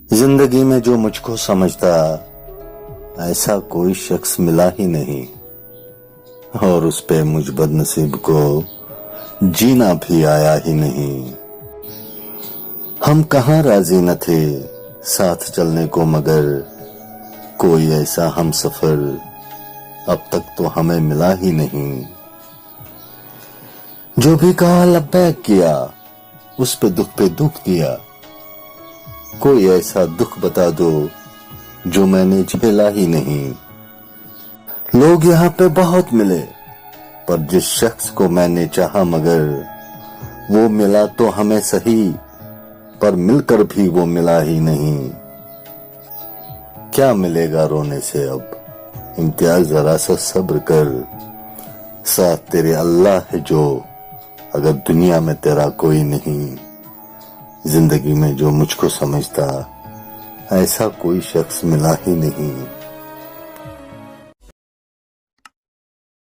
زندگی میں جو مجھ کو سمجھتا ایسا کوئی شخص ملا ہی نہیں، اور اس پہ مجھ بد نصیب کو جینا بھی آیا ہی نہیں۔ ہم کہاں راضی نہ تھے ساتھ چلنے کو، مگر کوئی ایسا ہم سفر اب تک تو ہمیں ملا ہی نہیں۔ جو بھی کہا لبیک کیا، اس پہ دکھ کیا، کوئی ایسا دکھ بتا دو جو میں نے جھیلا ہی نہیں۔ لوگ یہاں پہ بہت ملے، پر جس شخص کو میں نے چاہا مگر وہ ملا تو ہمیں صحیح، پر مل کر بھی وہ ملا ہی نہیں۔ کیا ملے گا رونے سے اب، امتیاز ذرا سا صبر کر، ساتھ تیرے اللہ ہے جو، اگر دنیا میں تیرا کوئی نہیں۔ زندگی میں جو مجھ کو سمجھتا ایسا کوئی شخص ملا ہی نہیں۔